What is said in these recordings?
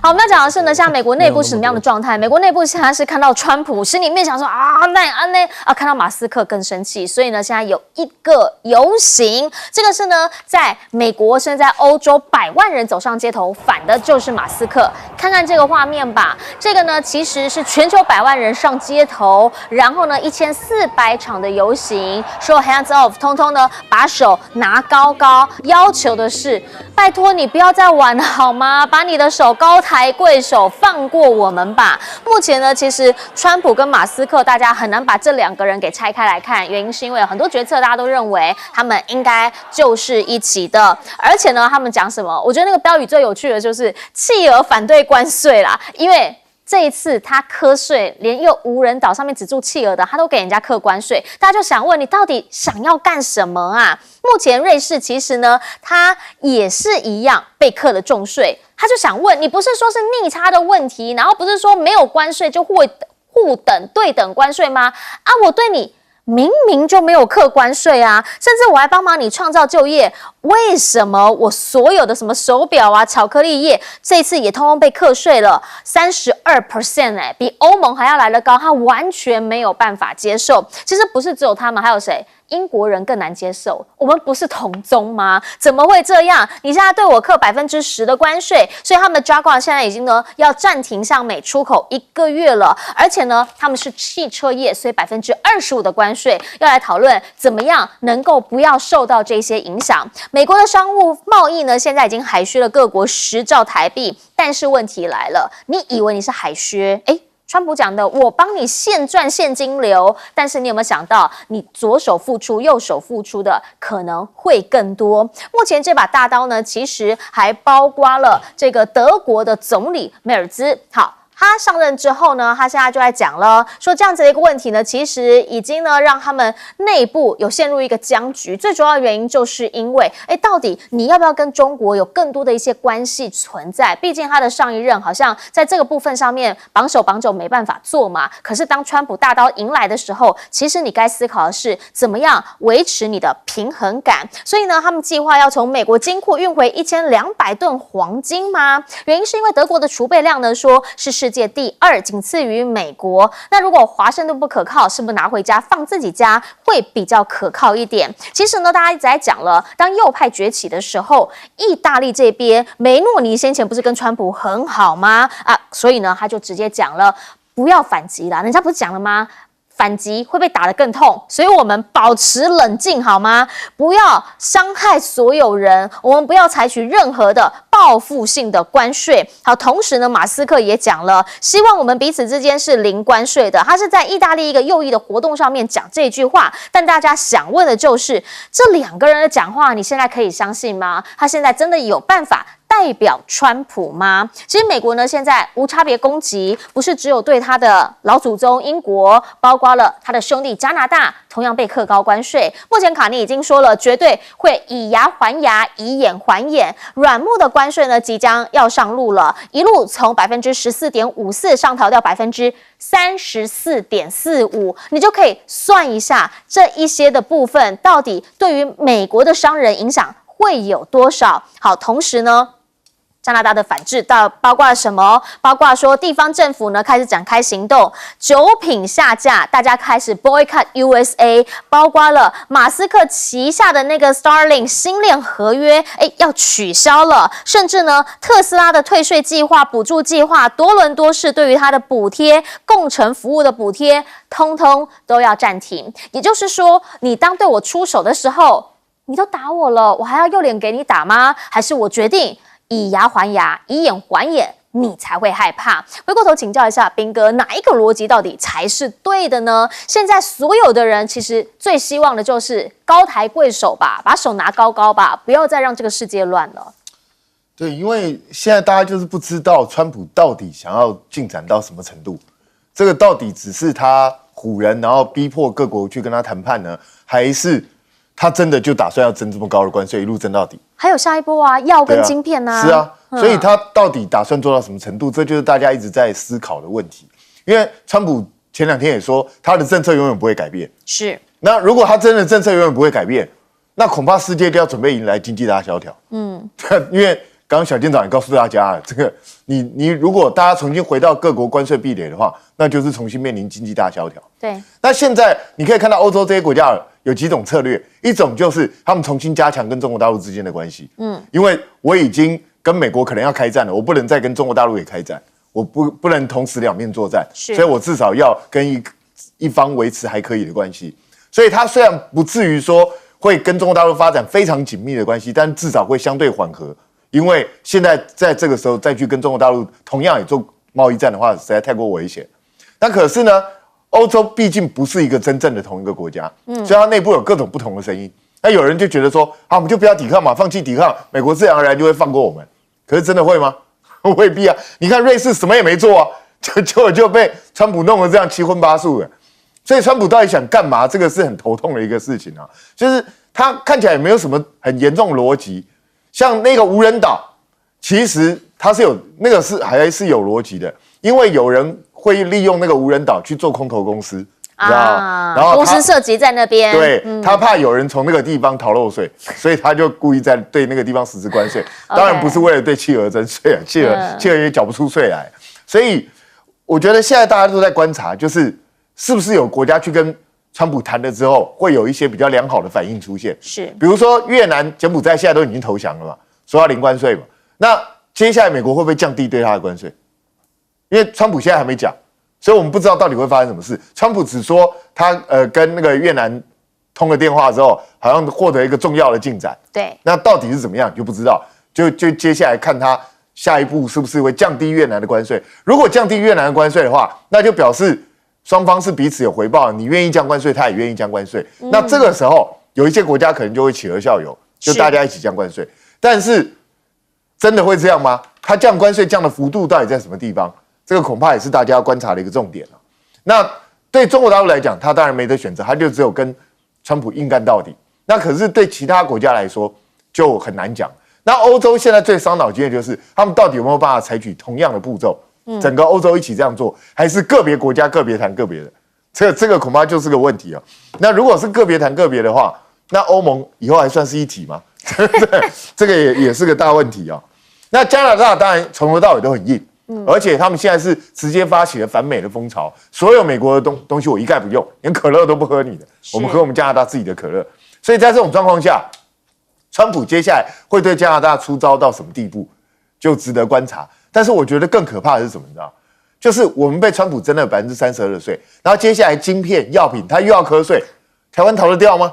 好，我们要讲的是呢，像美国内部是什么样的状态？美国内部现在是看到川普，心里面想说看到马斯克更生气，所以呢，现在有一个游行，这个是呢，在美国甚至在欧洲100万人走上街头，反的就是马斯克。看看这个画面吧，这个呢其实是全球100万人上街头，然后呢1400场的游行，说 hands off， 通通呢把手拿高高，要求的是，拜托你不要再玩了好吗？把你的手高抬贵手，放过我们吧。目前呢，其实川普跟马斯克，大家很难把这2个人给拆开来看，原因是因为有很多决策大家都认为他们应该就是一起的，而且呢，他们讲什么？我觉得那个标语最有趣的就是企鹅反对关税啦，因为这一次他课税，连一个无人岛上面只住企鹅的，他都给人家课关税，大家就想问你到底想要干什么啊？目前瑞士其实呢，它也是一样被课了重税，他就想问你，不是说是逆差的问题，然后不是说没有关税就互等对等关税吗？啊，我对你明明就没有课关税啊，甚至我还帮忙你创造就业，为什么我所有的什么手表啊、巧克力业这次也通通被课税了32%比欧盟还要来得高，他完全没有办法接受。其实不是只有他们，还有谁？英国人更难接受，我们不是同宗吗？怎么会这样？你现在对我课10%的关税，所以他们的 Jaguar 现在已经呢要暂停向美出口1个月了，而且呢他们是汽车业，所以25%的关税要来讨论怎么样能够不要受到这些影响。美国的商务贸易呢现在已经海削了各国10兆台币，但是问题来了，你以为你是海削？川普讲的，我帮你现赚现金流，但是你有没有想到，你左手付出，右手付出的可能会更多？目前这把大刀呢，其实还包括了这个德国的总理梅尔兹。好。他上任之后呢，他现在就在讲了，说这样子的一个问题呢，其实已经呢让他们内部有陷入一个僵局。最主要的原因就是因为，到底你要不要跟中国有更多的一些关系存在？毕竟他的上一任好像在这个部分上面绑手绑脚没办法做嘛。可是当川普大刀迎来的时候，其实你该思考的是怎么样维持你的平衡感。所以呢，他们计划要从美国金库运回1200吨黄金吗？原因是因为德国的储备量呢，说是世界第2，仅次于美国。那如果华盛顿不可靠，是不是拿回家放自己家会比较可靠一点？其实呢，大家一直在讲了，当右派崛起的时候，意大利这边梅诺尼先前不是跟川普很好吗？所以呢，他就直接讲了，不要反击啦，人家不是讲了吗？反击会被打得更痛，所以我们保持冷静好吗？不要伤害所有人，我们不要采取任何的报复性的关税。好，同时呢，马斯克也讲了，希望我们彼此之间是零关税的。他是在意大利一个右翼的活动上面讲这句话，但大家想问的就是，这2个人的讲话，你现在可以相信吗？他现在真的有办法代表川普吗？其实美国呢，现在无差别攻击，不是只有对他的老祖宗英国，包括了他的兄弟加拿大，同样被课高关税。目前卡尼已经说了，绝对会以牙还牙，以眼还眼。软木的关税呢，即将要上路了，一路从14.54%上调到34.45%，你就可以算一下这一些的部分到底对于美国的商人影响会有多少。好，同时呢，加拿大的反制到包括什么？包括说地方政府呢开始展开行动，酒品下架，大家开始 boycott USA， 包括了马斯克旗下的那个 Starlink 星链合约，要取消了，甚至呢特斯拉的退税计划、补助计划，多伦多市对于它的补贴、共乘服务的补贴，通通都要暂停。也就是说，你当对我出手的时候，你都打我了，我还要右脸给你打吗？还是我决定以牙还牙，以眼还眼，你才会害怕？回过头请教一下彬哥，哪一个逻辑到底才是对的呢？现在所有的人其实最希望的就是高抬贵手吧，把手拿高高吧，不要再让这个世界乱了。对，因为现在大家就是不知道川普到底想要进展到什么程度，这个到底只是他唬人，然后逼迫各国去跟他谈判呢，还是他真的就打算要征这么高的关税，一路征到底？还有下一波啊，药跟晶片啊。是啊，所以他到底打算做到什么程度？这就是大家一直在思考的问题。因为川普前2天也说，他的政策永远不会改变。是。那如果他真的政策永远不会改变，那恐怕世界就要准备迎来经济大萧条。因为刚刚小店长也告诉大家了，这个你如果大家重新回到各国关税壁垒的话，那就是重新面临经济大萧条。对，那现在你可以看到欧洲这些国家有几种策略，一种就是他们重新加强跟中国大陆之间的关系。因为我已经跟美国可能要开战了，我不能再跟中国大陆也开战，我不能同时两面作战，所以我至少要跟一方维持还可以的关系。所以他虽然不至于说会跟中国大陆发展非常紧密的关系，但至少会相对缓和。因为现在在这个时候再去跟中国大陆同样也做贸易战的话，实在太过危险。那可是呢，欧洲毕竟不是一个真正的同一个国家，所以它内部有各种不同的声音。那有人就觉得说，我们就不要抵抗嘛，放弃抵抗，美国自然而然就会放过我们。可是真的会吗？未必啊！你看瑞士什么也没做啊，就被川普弄得这样七荤八素的。所以川普到底想干嘛？这个是很头痛的一个事情啊。就是他看起来也没有什么很严重的逻辑。像那个无人岛，其实它是有那个还是有逻辑的，因为有人会利用那个无人岛去做空投公司，你知道吗？然后公司涉及在那边，对，他怕有人从那个地方逃漏税，所以他就故意在对那个地方实施关税。当然不是为了对企鹅征税啊，企鹅也缴不出税来。所以我觉得现在大家都在观察，是不是有国家去跟川普谈了之后，会有一些比较良好的反应出现。是，比如说越南、柬埔寨现在都已经投降了嘛，说要零关税嘛。那接下来美国会不会降低对他的关税？因为川普现在还没讲，所以我们不知道到底会发生什么事。川普只说他跟那个越南通了电话之后，好像获得一个重要的进展。对，那到底是怎么样就不知道。就接下来看他下一步是不是会降低越南的关税。如果降低越南的关税的话，那就表示双方是彼此有回报，你愿意降关税，他也愿意降关税。那这个时候，有一些国家可能就会企鹅效尤，就大家一起降关税。但是，真的会这样吗？他降关税降的幅度到底在什么地方？这个恐怕也是大家要观察的一个重点了。那对中国大陆来讲，他当然没得选择，他就只有跟川普硬干到底。那可是对其他国家来说就很难讲。那欧洲现在最伤脑筋的就是他们到底有没有办法采取同样的步骤？整个欧洲一起这样做，还是个别国家个别谈个别的？这个恐怕就是个问题啊。那如果是个别谈个别的话，那欧盟以后还算是一体吗？这个也是个大问题啊。那加拿大当然从头到尾都很硬，而且他们现在是直接发起了反美的风潮，所有美国的东西我一概不用，连可乐都不喝你的，我们喝我们加拿大自己的可乐。所以在这种状况下，川普接下来会对加拿大出招到什么地步，就值得观察。但是我觉得更可怕的是什么？你知道，就是我们被川普征了32%的税，然后接下来晶片、药品他又要课税，台湾逃得掉吗？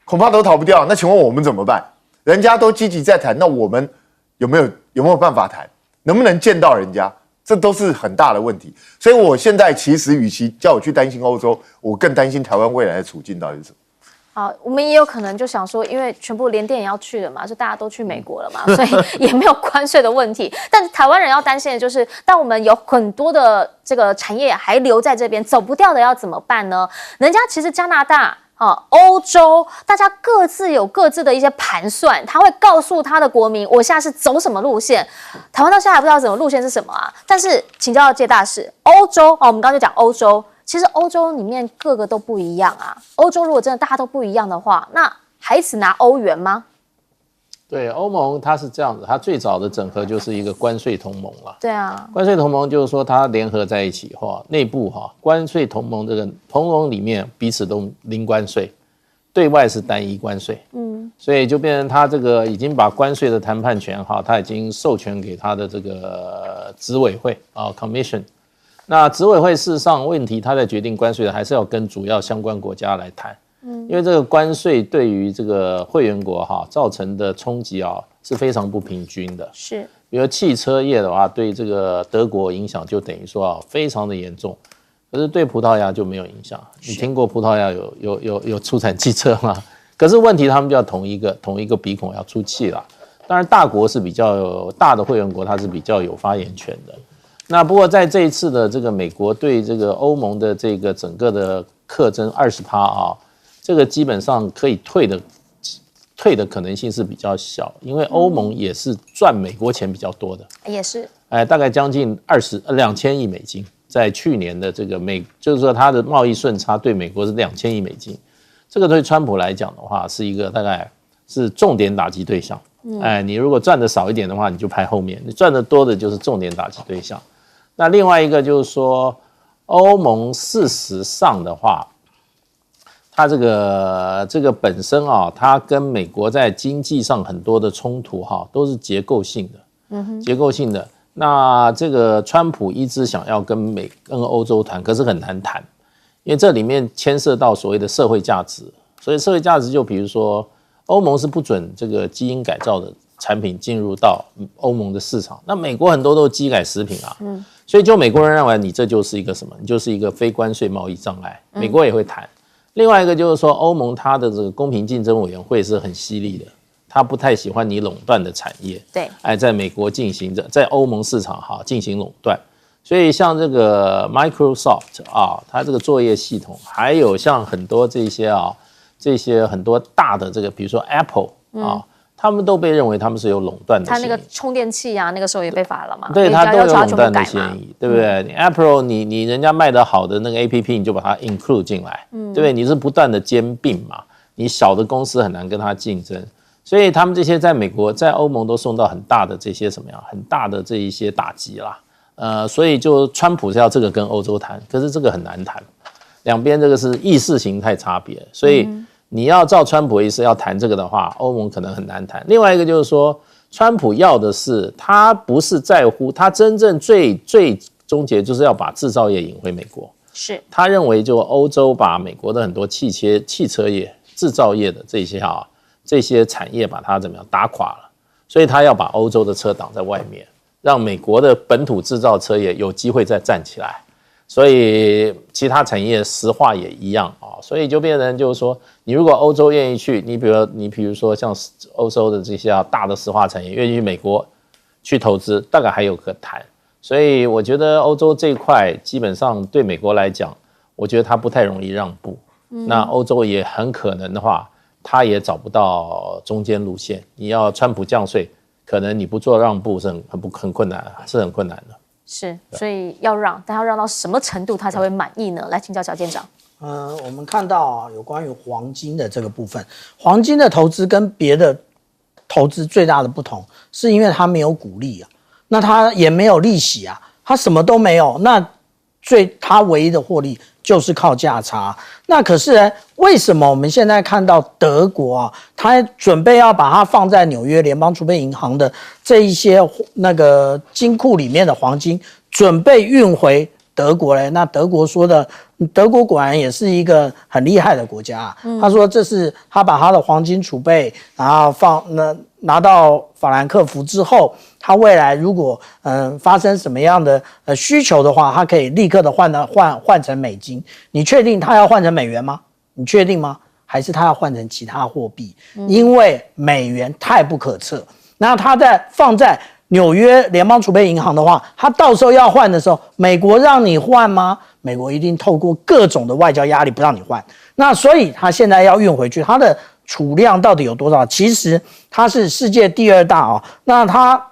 恐怕都逃不掉。那请问我们怎么办？人家都积极在谈，那我们有没有办法谈？能不能见到人家？这都是很大的问题。所以我现在其实与其叫我去担心欧洲，我更担心台湾未来的处境到底是什么。好，我们也有可能就想说，因为全部联电也要去了嘛，就大家都去美国了嘛，所以也没有关税的问题。但是台湾人要担心的就是，当我们有很多的这个产业还留在这边，走不掉的要怎么办呢？人家其实加拿大、欧洲，大家各自有各自的一些盘算，他会告诉他的国民，我现在是走什么路线。台湾到现在还不知道什么路线是什么啊。但是请教介大使，欧洲我们刚刚就讲欧洲。其实欧洲里面各个都不一样啊。欧洲如果真的大家都不一样的话，那还只拿欧元吗？对，欧盟它是这样子，它最早的整合就是一个关税同盟了。对啊，关税同盟就是说它联合在一起后，内部关税同盟这个同盟里面彼此都零关税，对外是单一关税。所以就变成它这个已经把关税的谈判权它已经授权给它的这个执委会Commission。那执委会事实上问题，他在决定关税的，还是要跟主要相关国家来谈。因为这个关税对于这个会员国造成的冲击是非常不平均的。是，比如汽车业的话，对这个德国影响就等于说非常的严重，可是对葡萄牙就没有影响。你听过葡萄牙有出产汽车吗？可是问题他们就要同一个鼻孔要出气啦。当然大国是比较大的会员国，它是比较有发言权的。那不过在这一次的这个美国对这个欧盟的这个整个的课征20%这个基本上可以退的可能性是比较小，因为欧盟也是赚美国钱比较多的，也是，大概将近2000亿美金，在去年的这个就是说它的贸易顺差对美国是2000亿美金，这个对川普来讲的话是一个大概是重点打击对象。你如果赚的少一点的话，你就排后面；你赚的多的就是重点打击对象。那另外一个就是说，欧盟事实上的话，它这个本身啊，它跟美国在经济上很多的冲突都是结构性的，结构性的。那这个川普一直想要跟欧洲谈，可是很难谈，因为这里面牵涉到所谓的社会价值。所以社会价值就比如说，欧盟是不准这个基因改造的产品进入到欧盟的市场，那美国很多都是基改食品啊，所以就美国人认为你这就是一个什么？你就是一个非关税贸易障碍，美国也会谈。另外一个就是说，欧盟它的这个公平竞争委员会是很犀利的，他不太喜欢你垄断的产业，对，在美国进行着，在欧盟市场进行垄断。所以像这个 Microsoft 它这个作业系统，还有像很多这些很多大的这个，比如说 Apple 他们都被认为他们是有垄断的嫌疑。他那个充电器那个时候也被罚了嘛？对，他都有垄断的嫌疑，对不对？你 Apple 你人家卖得好的那个 APP， 你就把它 include 进来，对不对？你是不断的兼并嘛，你小的公司很难跟它竞争，所以他们这些在美国、在欧盟都受到很大的这些什么样，很大的这一些打击啦。所以就川普是要这个跟欧洲谈，可是这个很难谈，两边这个是意识形态差别，所以你要照川普的意思要谈这个的话，欧盟可能很难谈。另外一个就是说，川普要的是他不是在乎，他真正最终结就是要把制造业引回美国。是他认为就欧洲把美国的很多汽车业、制造业的这些产业把它怎么样打垮了，所以他要把欧洲的车挡在外面，让美国的本土制造车业有机会再站起来。所以其他产业石化也一样所以就变成就是说，你如果欧洲愿意去，你比如说像欧洲的这些大的石化产业愿意去美国去投资，大概还有可谈。所以我觉得欧洲这一块基本上对美国来讲，我觉得它不太容易让步。那欧洲也很可能的话，它也找不到中间路线。你要川普降税，可能你不做让步是很困难，是很困难的。是，所以要让，但要让到什么程度他才会满意呢？来请教小舰长。我们看到有关于黄金的这个部分，黄金的投资跟别的投资最大的不同，是因为它没有股利那它也没有利息它什么都没有，那它唯一的获利就是靠价差。那可是呢，为什么我们现在看到德国它准备要把它放在纽约联邦储备银行的这一些那个金库里面的黄金，准备运回德国嘞？那德国说的，德国果然也是一个很厉害的国家他说这是他把他的黄金储备，然后拿到法兰克福之后，他未来如果发生什么样的需求的话，他可以立刻的换成美金。你确定他要换成美元吗？你确定吗？还是他要换成其他货币？因为美元太不可测。那他放在纽约联邦储备银行的话，他到时候要换的时候，美国让你换吗？美国一定透过各种的外交压力不让你换。那所以他现在要运回去，他的储量到底有多少？其实它是世界第2大那它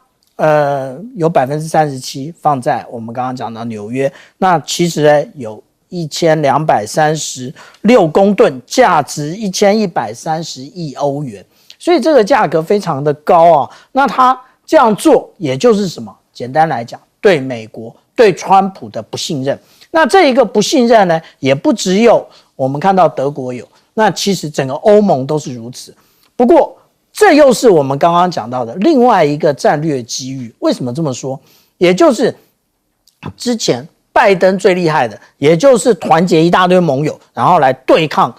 有37%放在我们刚刚讲到纽约，那其实呢有1236公吨，价值1130亿欧元，所以这个价格非常的高那它这样做也就是什么？简单来讲，对美国、对川普的不信任。那这一个不信任呢，也不只有我们看到德国有，那其实整个欧盟都是如此。不过，这又是我们刚刚讲到的另外一个战略机遇。为什么这么说？也就是之前拜登最厉害的，也就是团结一大堆盟友，然后来对抗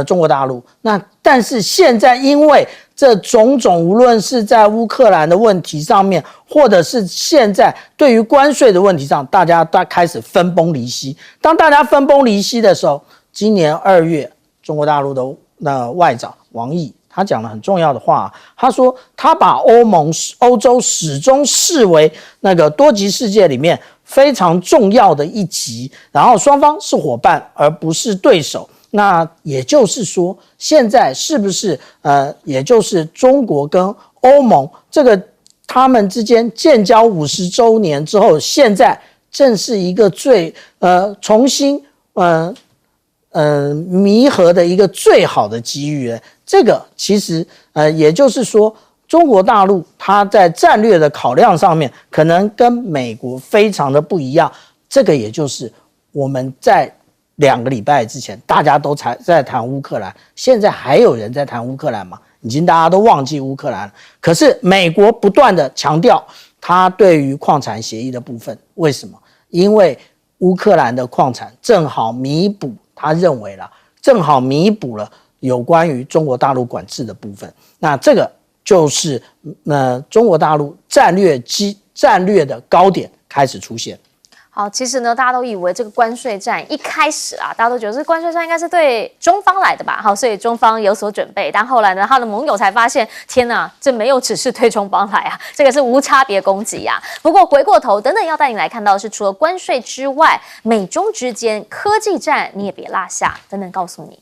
中国大陆。那但是现在因为这种种，无论是在乌克兰的问题上面，或者是现在对于关税的问题上，大家开始分崩离析。当大家分崩离析的时候，今年2月，中国大陆的外长王毅他讲了很重要的话，他说他把欧洲始终视为那个多极世界里面非常重要的一极，然后双方是伙伴而不是对手。那也就是说，现在是不是也就是中国跟欧盟这个他们之间建交50周年之后，现在正是一个最重新弥合的一个最好的机遇。这个其实也就是说，中国大陆它在战略的考量上面，可能跟美国非常的不一样。这个也就是我们在2个礼拜之前，大家都在谈乌克兰，现在还有人在谈乌克兰吗？已经大家都忘记乌克兰了。可是美国不断的强调它对于矿产协议的部分，为什么？因为乌克兰的矿产正好弥补，他认为啦，正好弥补了有关于中国大陆管制的部分。那这个就是中国大陆战略的高点开始出现。好，其实呢，大家都以为这个关税战一开始啊，大家都觉得这个关税战应该是对中方来的吧，好，所以中方有所准备。但后来呢，他的盟友才发现，天哪，这没有只是对中方来啊，这个是无差别攻击啊。不过回过头，等等要带你来看到的是，除了关税之外，美中之间科技战你也别落下，等等告诉你。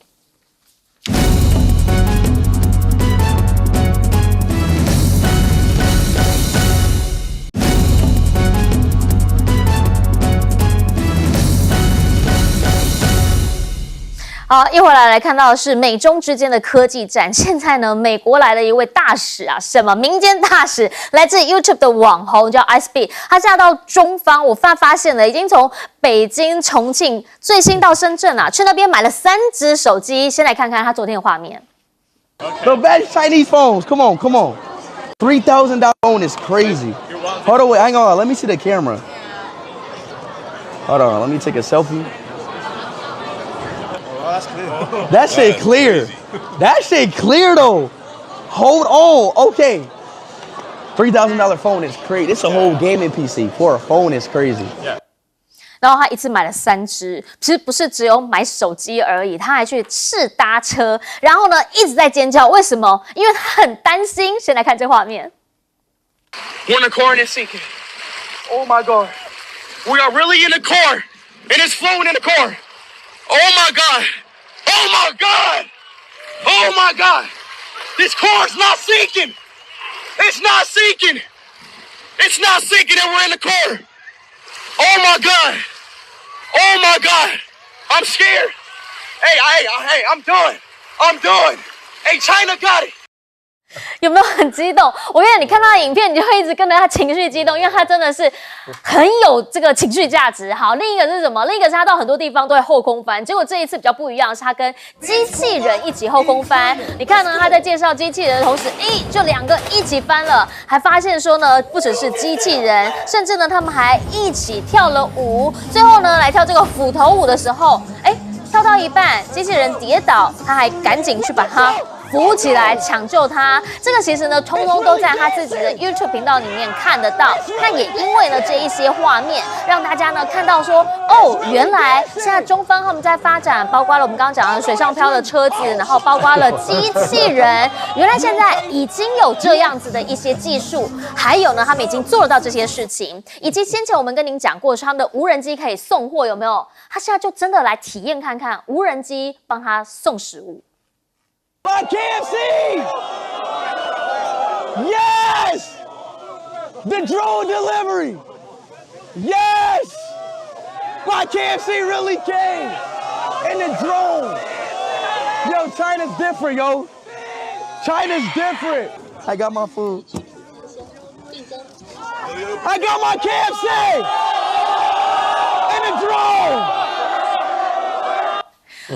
好，一会来看到的是美中之间的科技战。现在呢，美国来了一位大使啊，什么民间大使，来自 YouTube 的网红叫 IceB， 他现在到中方，我发现了，已经从北京、重庆，最新到深圳啊，去那边买了3只手机。先来看看他昨天的画面。The best Chinese phones. Come on, come on. $3,000 phone is crazy. Hold on, wait, hang on. Let me see the camera. Hold on, let me take a selfie. That shit clear. That shit clear though. Hold on. Okay. $3,000 phone is crazy. It's a whole gaming PC for a phone is crazy. 然后他一次买了3只，其实不是只有买手机而已，他还去试搭车，然后呢一直在尖叫，为什么？因为他很担心。先来看这画面。We're in a car and it's sinking. Oh my God. We are really in a car and it's flowing in the car. Oh my God. Oh my God. Oh my God. This car's not sinking. It's not sinking. It's not sinking and we're in the car. Oh my God. Oh my God. I'm scared. Hey, I'm done. I'm done. Hey, China got it. 有没有很激动？我跟你看他的影片，你就会一直跟着他情绪激动，因为他真的是很有这个情绪价值。好，另一个是什么？另一个是他到很多地方都会后空翻，结果这一次比较不一样的是，他跟机器人一起后空翻。你看呢，他在介绍机器人的同时，就2个一起翻了，还发现说呢，不只是机器人，甚至呢，他们还一起跳了舞。最后呢，来跳这个斧头舞的时候，跳到一半，机器人跌倒，他还赶紧去把它扶起来抢救他。这个其实呢，通通都在他自己的 YouTube 频道里面看得到。那也因为呢这一些画面，让大家呢看到说，原来现在中方他们在发展，包括了我们刚刚讲的水上漂的车子，然后包括了机器人，原来现在已经有这样子的一些技术，还有呢他们已经做得到这些事情，以及先前我们跟您讲过，他们的无人机可以送货，有没有？他现在就真的来体验看看无人机帮他送食物。My KFC! Yes! The drone delivery! Yes! My KFC really came! And the drone! Yo, China's different, yo! China's different! I got my food. I got my KFC! And the drone!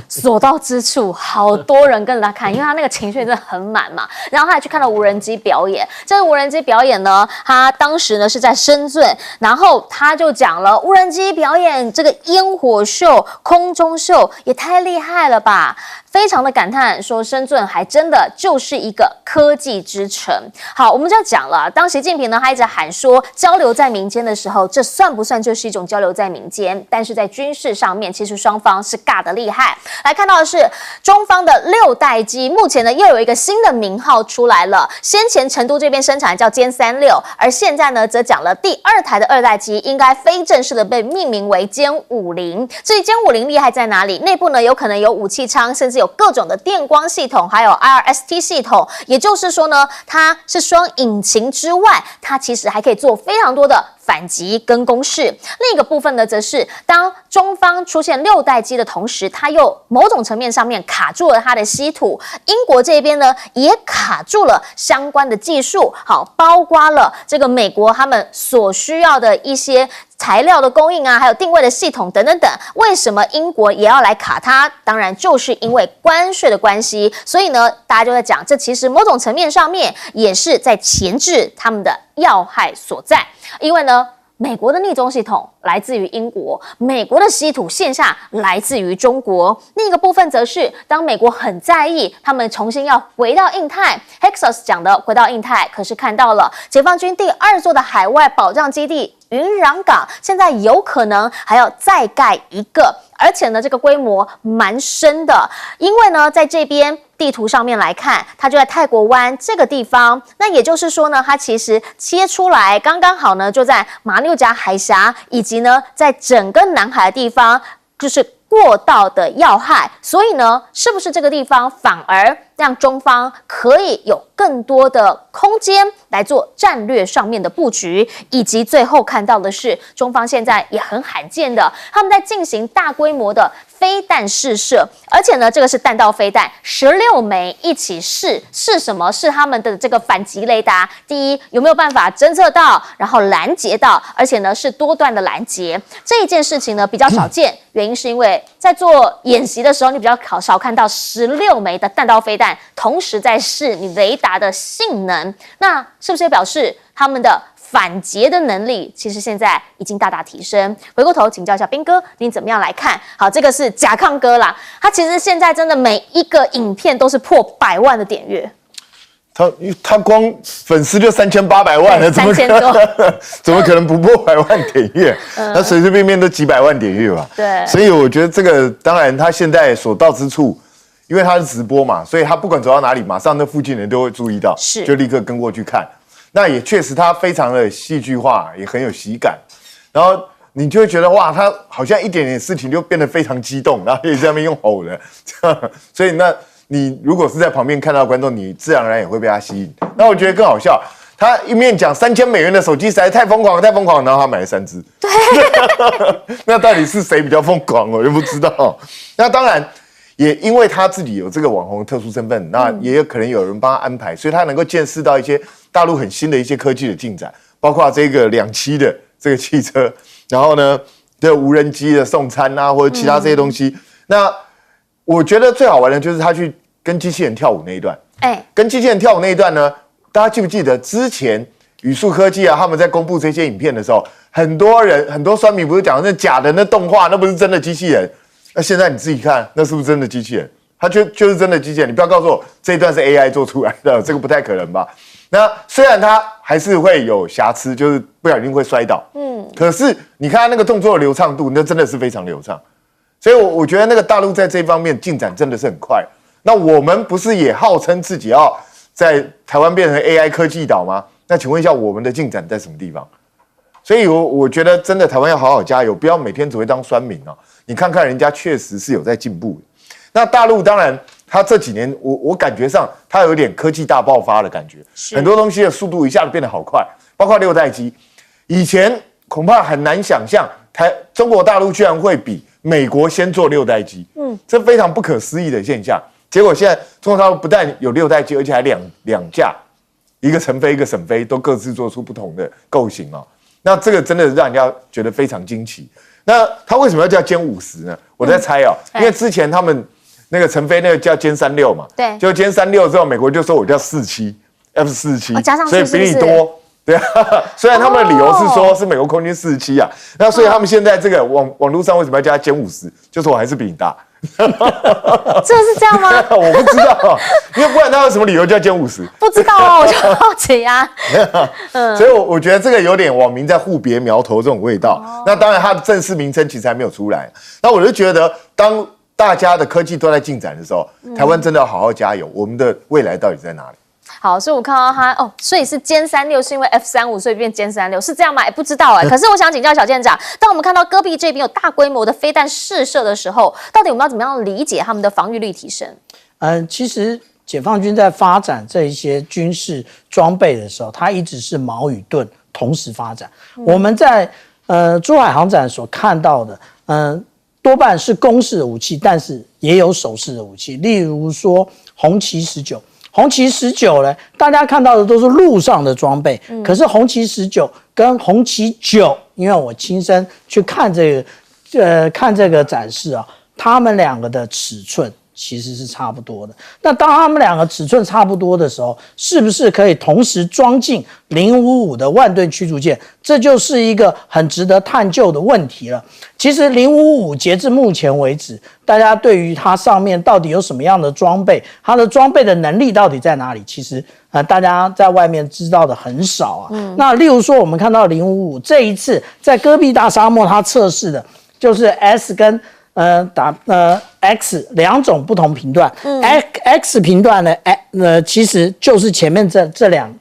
所到之处，好多人跟着他看，因为他那个情绪真的很满嘛。然后他还去看了无人机表演。这个无人机表演呢，他当时呢是在深圳，然后他就讲了无人机表演这个烟火秀、空中秀也太厉害了吧！非常的感叹说，深圳还真的就是一个科技之城。好，我们就要讲了，当习近平呢，他一直喊说交流在民间的时候，这算不算就是一种交流在民间？但是在军事上面，其实双方是尬得厉害。来看到的是中方的6代机，目前呢又有一个新的名号出来了。先前成都这边生产叫歼36，而现在呢则讲了第2台的2代机，应该非正式的被命名为歼50。至于歼50厉害在哪里？内部呢有可能有武器舱，甚至有各种的电光系统，还有 IRST 系统。也就是说呢，它是双引擎之外，它其实还可以做非常多的反击跟攻势。另一个部分呢，则是当中方出现6代机的同时，它又某种层面上面卡住了它的稀土。英国这边呢，也卡住了相关的技术，好，包括了这个美国他们所需要的一些材料的供应啊，还有定位的系统等等等。为什么英国也要来卡它？当然就是因为关税的关系。所以呢，大家就在讲，这其实某种层面上面也是在钳制他们的要害所在。因为呢，美国的逆中系统来自于英国，美国的稀土线下来自于中国。另一个部分则是，当美国很在意他们重新要回到印太 ，Hexos 讲的回到印太，可是看到了解放军第2座的海外保障基地云壤港，现在有可能还要再盖一个，而且呢，这个规模蛮深的，因为呢，在这边地图上面来看，它就在泰国湾这个地方。那也就是说呢，它其实切出来刚刚好呢，就在马六甲海峡以及呢，在整个南海的地方，就是过道的要害。所以呢，是不是这个地方反而让中方可以有更多的空间来做战略上面的布局，以及最后看到的是，中方现在也很罕见的，他们在进行大规模的飞弹试射，而且呢，这个是弹道飞弹，16枚一起试什么？是他们的这个反击雷达。第一，有没有办法侦测到，然后拦截到，而且呢是多段的拦截。这一件事情呢比较少见，原因是因为在做演习的时候，你比较少看到16枚的弹道飞弹同时在试你雷达的性能。那是不是也表示他们的反劫的能力其实现在已经大大提升？回过头请教一下彬哥，你怎么样来看？好，这个是甲亢哥啦，他其实现在真的每一个影片都是破100万的点阅。他光粉丝就3800万了，怎么可能不破100万点阅？他随随便便都几百万点阅吧。对，所以我觉得这个当然他现在所到之处，因为他是直播嘛，所以他不管走到哪里，马上那附近人都会注意到，就立刻跟过去看。那也确实他非常的戏剧化，也很有喜感，然后你就会觉得哇，他好像一点点事情就变得非常激动，然后也在那边用吼的，这样，所以那你如果是在旁边看到的观众，你自然而然也会被他吸引。那我觉得更好笑，他一面讲$3000的手机实在太疯狂了，太疯狂了，然后他买了3只。对，那到底是谁比较疯狂，我就不知道。那当然。也因为他自己有这个网红特殊身份，那也有可能有人帮他安排，所以他能够见识到一些大陆很新的一些科技的进展，包括这个2栖的这个汽车，然后呢，这无人机的送餐啊，或者其他这些东西。那我觉得最好玩的就是他去跟机器人跳舞那一段。跟机器人跳舞那一段呢，大家记不记得之前宇树科技啊，他们在公布这些影片的时候，很多酸民不是讲那假的那动画，那不是真的机器人。那现在你自己看，那是不是真的机器人？它就是真的机器人。你不要告诉我这一段是 AI 做出来的，这个不太可能吧？那虽然它还是会有瑕疵，就是不小心会摔倒，可是你看它那个动作的流畅度，那真的是非常流畅。所以我觉得那个大陆在这方面进展真的是很快。那我们不是也号称自己要在台湾变成 AI 科技岛吗？那请问一下，我们的进展在什么地方？所以我觉得真的台湾要好好加油，不要每天只会当酸民啊！你看看人家确实是有在进步的。那大陆当然，他这几年我感觉上他有点科技大爆发的感觉，很多东西的速度一下子变得好快，包括6代机，以前恐怕很难想象中国大陆居然会比美国先做6代机，这非常不可思议的现象。结果现在中国大陆不但有6代机，而且还两架，一个成飞一个省飞，都各自做出不同的构型哦。那这个真的让人家觉得非常惊奇。那他为什么要叫歼50呢？我在猜哦，因为之前他们那个成飞那个叫歼36嘛，对，就歼36之后，美国就说我叫47 F47，加上所以比你多。对啊，虽然他们的理由是说是美国空军47啊，那所以他们现在这个网络上为什么要加歼50？就是我还是比你大。这是这样吗？我不知道，因为不然他有什么理由叫歼50？不知道啊，我就好奇啊。所以我觉得这个有点网民在互别苗头这种味道。那当然，它的正式名称其实还没有出来。那我就觉得，当大家的科技都在进展的时候，台湾真的要好好加油。我们的未来到底在哪里？好，所以我看到他所以是歼36是因为 F35所以变歼36是这样吗？不知道可是我想请教小舰长，当我们看到戈壁这边有大规模的飞弹试射的时候，到底我们要怎么样理解他们的防御力提升？其实解放军在发展这一些军事装备的时候，它一直是矛与盾同时发展。我们在珠海航展所看到的，多半是攻势的武器，但是也有守势的武器。例如说红旗19，红旗19呢，大家看到的都是陆上的装备，可是红旗19跟红旗9，因为我亲身去看这个展示啊，他们两个的尺寸其实是差不多的。那当他们两个尺寸差不多的时候，是不是可以同时装进055的万吨驱逐舰？这就是一个很值得探究的问题了。其实055截至目前为止，大家对于它上面到底有什么样的装备，它的装备的能力到底在哪里，其实大家在外面知道的很少啊。那例如说，我们看到055这一次在戈壁大沙漠，它测试的就是 S 跟X 两种不同频段，X 频段呢，其实就是前面这两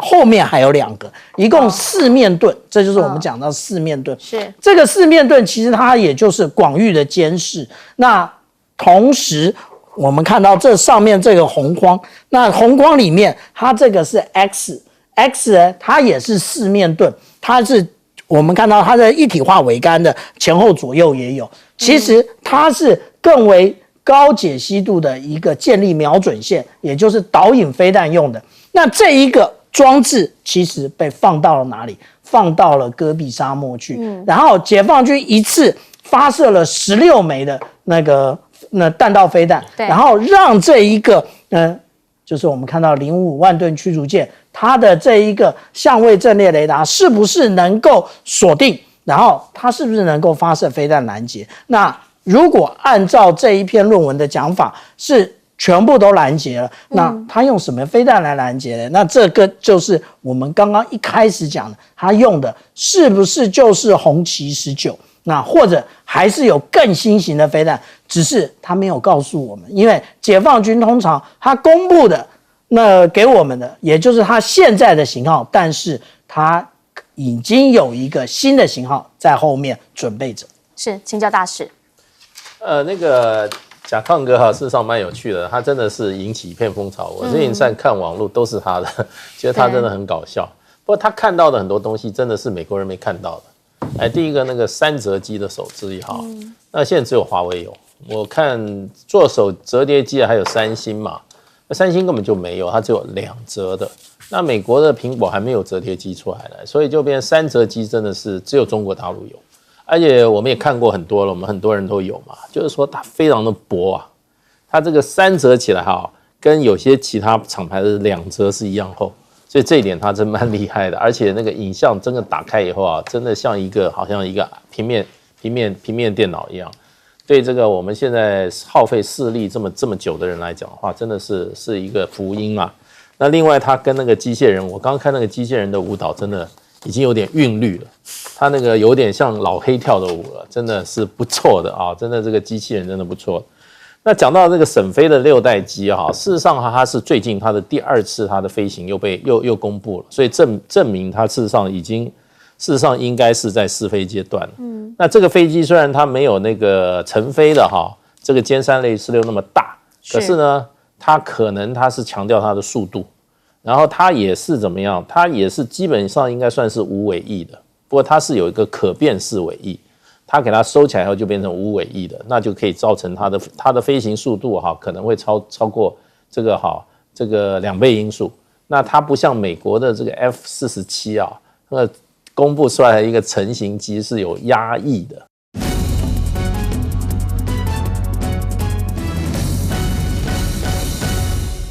后面还有2个，一共4面盾，这就是我们讲到4面盾。是这个4面盾，其实它也就是广域的监视。那同时我们看到这上面这个红框，那红框里面它这个是 X 呢，它也是4面盾，它是我们看到它的一体化桅杆的前后左右也有。其实它是更为高解析度的一个建立瞄准线，也就是导引飞弹用的。那这一个装置其实被放到了哪里？放到了戈壁沙漠去。然后解放军一次发射了16枚的那弹道飞弹，然后让这一个就是我们看到055万吨驱逐舰，它的这一个相位阵列雷达是不是能够锁定？然后它是不是能够发射飞弹拦截？那如果按照这一篇论文的讲法，是全部都拦截了，那它用什么飞弹来拦截呢？那这个就是我们刚刚一开始讲的，它用的是不是就是红旗19？那或者还是有更新型的飞弹，只是它没有告诉我们，因为解放军通常它公布的那给我们的，也就是它现在的型号，但是它已经有一个新的型号在后面准备着。是，请教大使。那个甲亢哥事实上蛮有趣的，他真的是引起一片风潮。我之前在看网络都是他的，觉得他真的很搞笑。不过他看到的很多东西真的是美国人没看到的。第一个那个3折机的手支1号，那现在只有华为有。我看做手折叠机还有三星嘛，那三星根本就没有，它只有2折的。那美国的苹果还没有折叠机出来，所以就变成3折机真的是只有中国大陆有，而且我们也看过很多了，我们很多人都有嘛，就是说它非常的薄啊，它这个3折起来跟有些其他厂牌的2折是一样厚，所以这一点它真蛮厉害的，而且那个影像真的打开以后真的像好像一个平面电脑一样。对这个我们现在耗费视力这么久的人来讲的话，真的是一个福音嘛。那另外，他跟那个机械人，我刚刚看那个机械人的舞蹈，真的已经有点韵律了。他那个有点像老黑跳的舞了，真的是不错的啊！真的这个机器人真的不错。那讲到这个沈飞的6代机事实上它是最近它的第2次它的飞行又公布了，所以证明它事实上应该是在试飞阶段了。那这个飞机虽然它没有那个成飞的这个歼3类46那么大，可是呢，它是强调它的速度，然后它也是怎么样？它也是基本上应该算是无尾翼的，不过它是有一个可变式尾翼，它给它收起来后就变成无尾翼的，那就可以造成它的飞行速度可能会超过这个2倍音速。那它不像美国的这个 F-47那公布出来的一个成型机是有压抑的。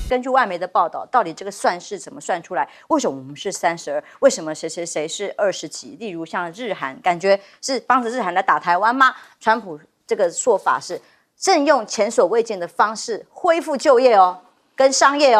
根据外媒的报道，到底这个算式怎么算出来？为什么我们是32？为什么谁谁谁是20几？例如像日韩，感觉是帮着日韩来打台湾吗？川普这个说法是正用前所未见的方式恢复就业跟商业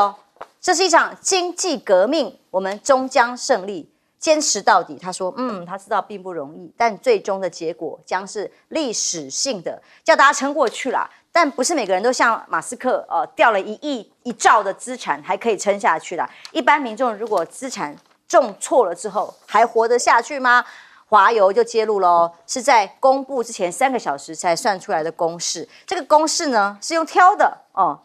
这是一场经济革命，我们终将胜利。坚持到底，他说，他知道并不容易，但最终的结果将是历史性的，叫大家撑过去啦。但不是每个人都像马斯克掉了1亿1兆的资产还可以撑下去啦。一般民众如果资产重挫了之后，还活得下去吗？华油就揭露喽，是在公布之前3个小时才算出来的公式。这个公式呢是用挑的哦，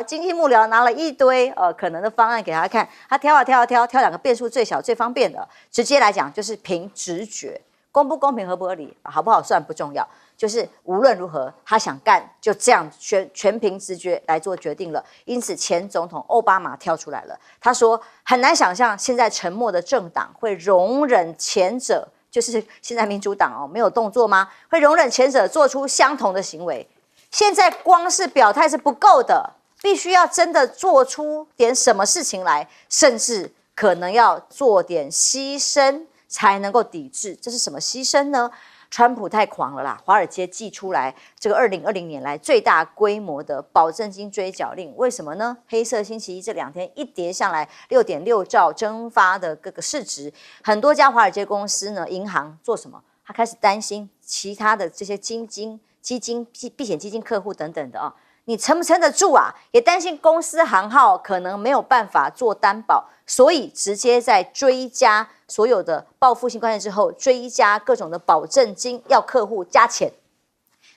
经济幕僚拿了一堆可能的方案给他看，他挑2个变数最小最方便的，直接来讲就是凭直觉，公不公平合不合理，好不好算不重要。就是无论如何，他想干就这样全凭直觉来做决定了。因此，前总统奥巴马跳出来了，他说很难想象现在沉默的政党会容忍前者，就是现在民主党没有动作吗？会容忍前者做出相同的行为？现在光是表态是不够的，必须要真的做出点什么事情来，甚至可能要做点牺牲才能够抵制。这是什么牺牲呢？川普太狂了啦！华尔街寄出来这个2020年来最大规模的保证金追缴令，为什么呢？黑色星期一这2天一跌下来6.6兆蒸发的各个市值，很多家华尔街公司呢，银行做什么？他开始担心其他的这些基金、避险基金客户等等的啊，你撑不撑得住啊？也担心公司行号可能没有办法做担保，所以直接在追加所有的报复性关税之后，追加各种的保证金，要客户加钱。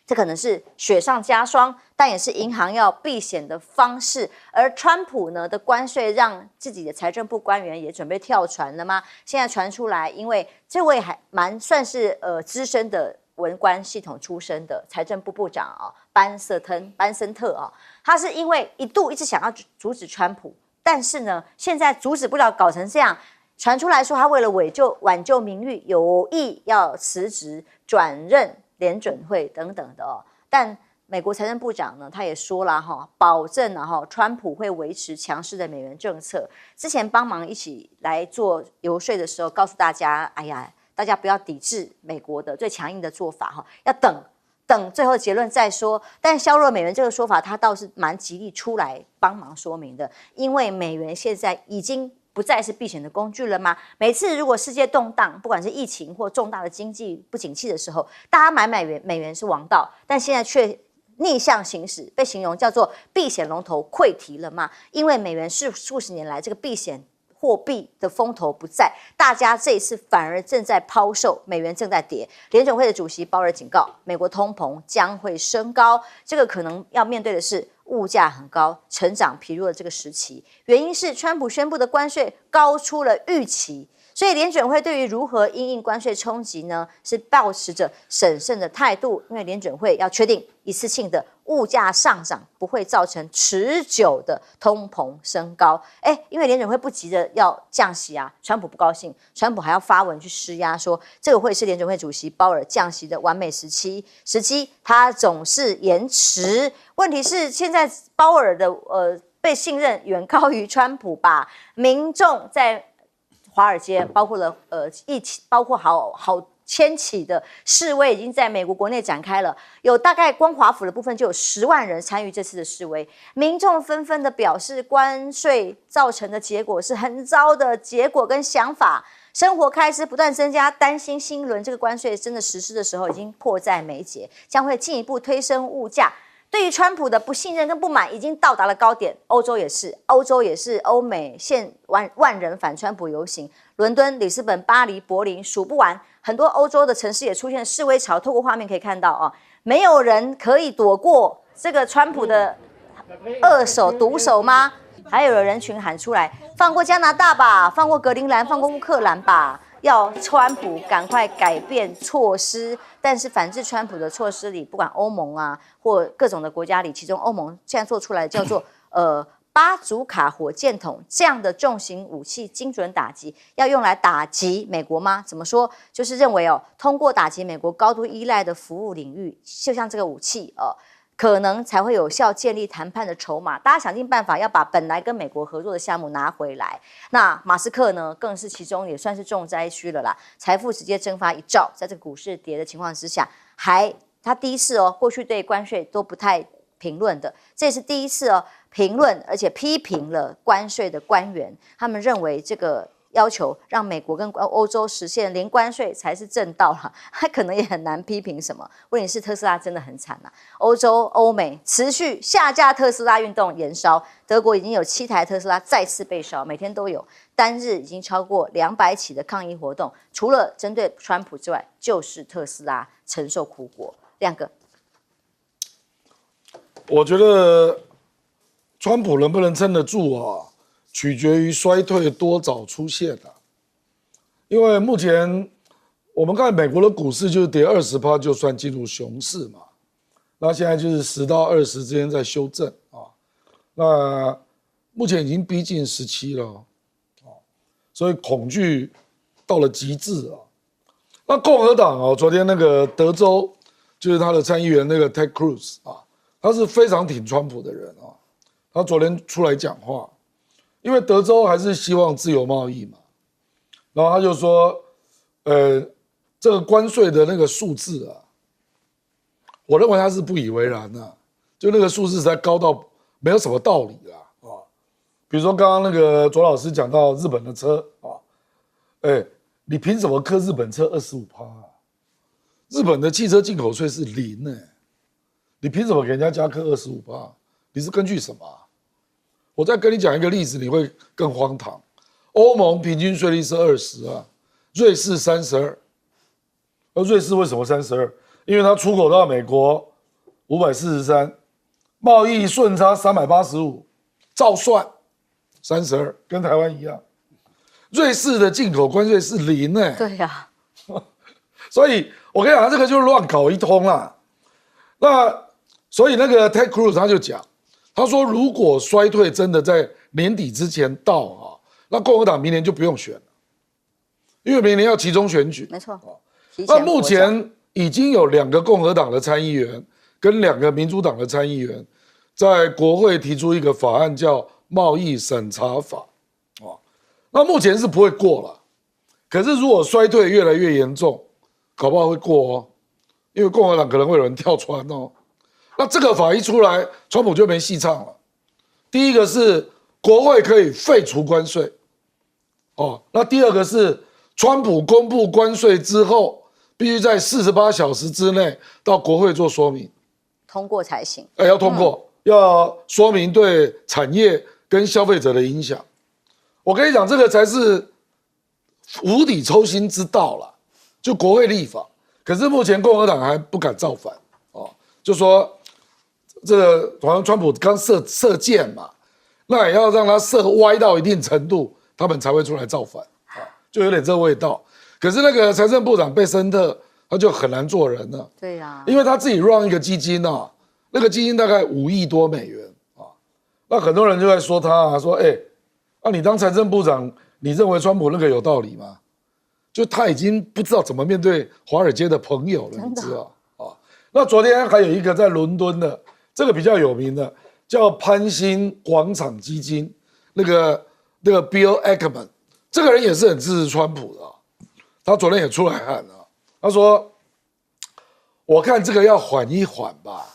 这可能是雪上加霜，但也是银行要避险的方式。而川普呢的关税让自己的财政部官员也准备跳船了吗？现在传出来，因为这位还蛮算是资深的文官系统出身的财政部部长班森特他是因为一直想要阻止川普，但是呢，现在阻止不了，搞成这样。传出来说，他为了挽救名誉，有意要辞职转任联准会等等的但美国财政部长呢，他也说了保证川普会维持强势的美元政策。之前帮忙一起来做游说的时候，告诉大家，哎呀，大家不要抵制美国的最强硬的做法要等最后结论再说。但削弱美元这个说法，他倒是蛮极力出来帮忙说明的，因为美元现在已经不再是避险的工具了吗？每次如果世界动荡，不管是疫情或重大的经济不景气的时候，大家买美元是王道，但现在却逆向行驶，被形容叫做避险龙头溃堤了吗？因为美元是数十年来这个避险货币的风头不在，大家这一次反而正在抛售，美元正在跌。联准会的主席鲍尔警告，美国通膨将会升高，这个可能要面对的是物价很高、成长疲弱的这个时期。原因是川普宣布的关税高出了预期，所以联准会对于如何因应关税冲击呢，是抱持着审慎的态度，因为联准会要确定一次性的物价上涨不会造成持久的通膨升高。因为联准会不急着要降息啊，川普不高兴，川普还要发文去施压，说这个会是联准会主席鲍尔降息的完美时期，他总是延迟。问题是现在鲍尔的被信任远高于川普吧？民众在华尔街包括好千起的示威已经在美国国内展开了，有大概光华府的部分就有10万人参与这次的示威，民众纷纷的表示关税造成的结果是很糟的结果跟想法，生活开支不断增加，担心新一轮这个关税真的实施的时候已经迫在眉睫，将会进一步推升物价。对于川普的不信任跟不满已经到达了高点，欧洲也是，欧美现万人反川普游行，伦敦、里斯本、巴黎、柏林数不完，很多欧洲的城市也出现示威潮。透过画面可以看到没有人可以躲过这个川普的毒手吗？还有人群喊出来，放过加拿大吧，放过格陵兰，放过乌克兰吧，要川普赶快改变措施。但是反制川普的措施里，不管欧盟或各种的国家里，其中欧盟现在做出来叫做巴祖卡火箭筒这样的重型武器，精准打击，要用来打击美国吗？怎么说？就是认为通过打击美国高度依赖的服务领域，就像这个武器可能才会有效建立谈判的筹码。大家想尽办法要把本来跟美国合作的项目拿回来。那马斯克呢，更是其中也算是重灾区了啦，财富直接蒸发1兆，在这个股市跌的情况之下，他第一次过去对关税都不太评论的，这是第一次评论而且批评了关税的官员，他们认为这个要求让美国跟欧洲实现零关税才是正道了，他可能也很难批评什么。问题是特斯拉真的很惨啊，欧洲、欧美持续下架特斯拉运动延烧，德国已经有7台特斯拉再次被烧，每天都有，单日已经超过200起的抗议活动，除了针对川普之外，就是特斯拉承受苦果。亮哥，我觉得川普能不能撑得住啊，取决于衰退多早出现啊。因为目前我们看美国的股市就是跌20%就算进入熊市嘛，那现在就是10到20之间在修正啊，那目前已经逼近17了啊，所以恐惧到了极致啊。那共和党啊，昨天那个德州就是他的参议员那个 Ted Cruz 啊，他是非常挺川普的人啊，他昨天出来讲话，因为德州还是希望自由贸易嘛，然后他就说，这个关税的那个数字啊，我认为他是不以为然啊，就那个数字实在高到没有什么道理啦啊。比如说刚刚那个左老师讲到日本的车啊，你凭什么课日本车25%啊？日本的汽车进口税是0呢，你凭什么给人家加课25%？你是根据什么啊？我再跟你讲一个例子，你会更荒唐。欧盟平均税率是20啊，瑞士32。而瑞士为什么32？因为它出口到美国543，贸易顺差385，照算32，跟台湾一样。瑞士的进口关税是0呢。对呀、所以我跟你讲，这个就是乱搞一通啦。那所以那个 Ted Cruz 他就讲，他说如果衰退真的在年底之前到啊，那共和党明年就不用选了，因为明年要期中选举。没错。那目前已经有2个共和党的参议员跟2个民主党的参议员在国会提出一个法案，叫贸易审查法啊。那目前是不会过了，可是如果衰退越来越严重，搞不好会过哦，因为共和党可能会有人跳船哦。那这个法一出来，川普就没戏唱了。第一个是国会可以废除关税，哦，那第二个是川普公布关税之后，必须在48小时之内到国会做说明，通过才行。要通过，要说明对产业跟消费者的影响。我跟你讲，这个才是无底抽薪之道啦，就国会立法。可是目前共和党还不敢造反哦，就说这个好像川普刚射箭嘛，那也要让他射歪到一定程度，他们才会出来造反啊，就有点这味道。可是那个财政部长贝森特他就很难做人了，对呀、因为他自己 run 一个基金啊，那个基金大概5亿多美元啊，那很多人就在说他啊，说你当财政部长，你认为川普那个有道理吗？就他已经不知道怎么面对华尔街的朋友了，你知道啊？那昨天还有一个在伦敦的，这个比较有名的叫潘兴广场基金，那个 Bill Ackman， 这个人也是很支持川普的啊，他昨天也出来喊啊，他说：“我看这个要缓一缓吧，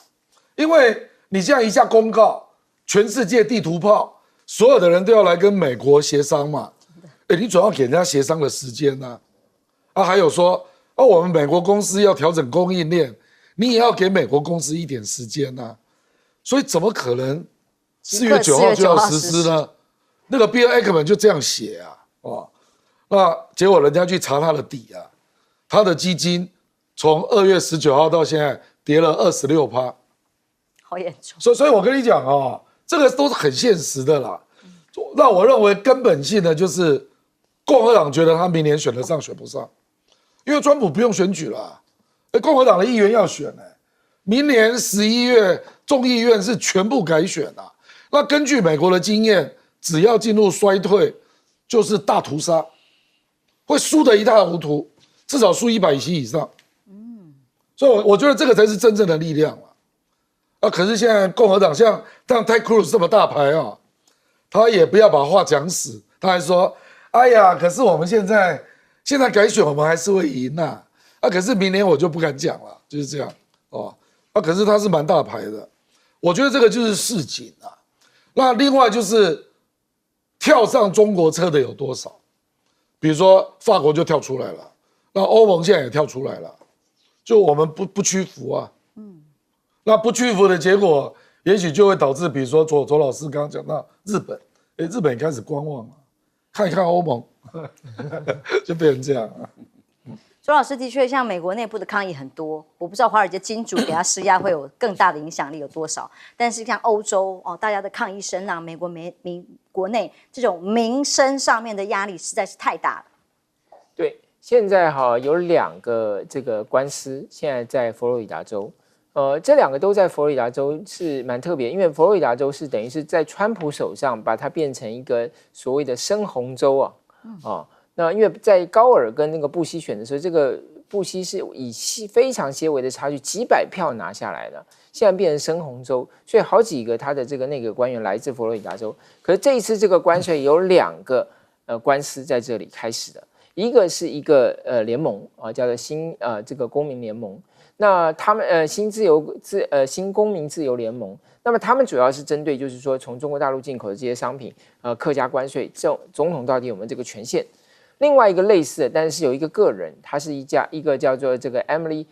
因为你这样一下公告，全世界地图炮，所有的人都要来跟美国协商嘛。你总要给人家协商的时间啊。还有说，我们美国公司要调整供应链，你也要给美国公司一点时间啊。所以怎么可能4月9号就要实施呢？那个 Bill Ackman 就这样写啊，那结果人家去查他的底啊，他的基金从2月19号到现在跌了26%，好严重。所以我跟你讲啊，这个都是很现实的啦。那我认为根本性的就是共和党觉得他明年选得上选不上，因为川普不用选举了，共和党的议员要选明年11月众议院是全部改选啊。那根据美国的经验，只要进入衰退，就是大屠杀，会输得一塌糊涂，至少输100席以上。所以我觉得这个才是真正的力量了。可是现在共和党像Ted Cruz 这么大牌啊，他也不要把话讲死，他还说：“哎呀，可是我们现在改选，我们还是会赢啊。可是明年我就不敢讲了，就是这样哦。可是他是蛮大牌的，我觉得这个就是市井啊。那另外就是跳上中国车的有多少？比如说法国就跳出来了，那欧盟现在也跳出来了，就我们不屈服啊。那不屈服的结果，也许就会导致，比如说左老师刚刚讲到日本，日本也开始观望了，看一看欧盟，就变成这样啊。周老师的确，像美国内部的抗议很多，我不知道华尔街金主给他施压会有更大的影响力有多少。但是像欧洲哦，大家的抗议声浪，美国国内这种民生上面的压力实在是太大了。对，现在有2个这个官司，现在在佛罗里达州，这2个都在佛罗里达州是蛮特别，因为佛罗里达州是等于是在川普手上把它变成一个所谓的深红州啊。那因为在高尔跟那个布希选的时候，这个布希是以非常些微的差距几百票拿下来的，现在变成深红州，所以好几个他的这个内阁官员来自佛罗里达州。可是这一次这个关税有2个官司在这里开始的，一个是一个联盟叫做新这个公民联盟，那他们新公民自由联盟。那么他们主要是针对就是说从中国大陆进口的这些商品课加关税，总统到底有没有这个权限？另外一个类似的，但是有一个个人，他是一个叫做这个 Emily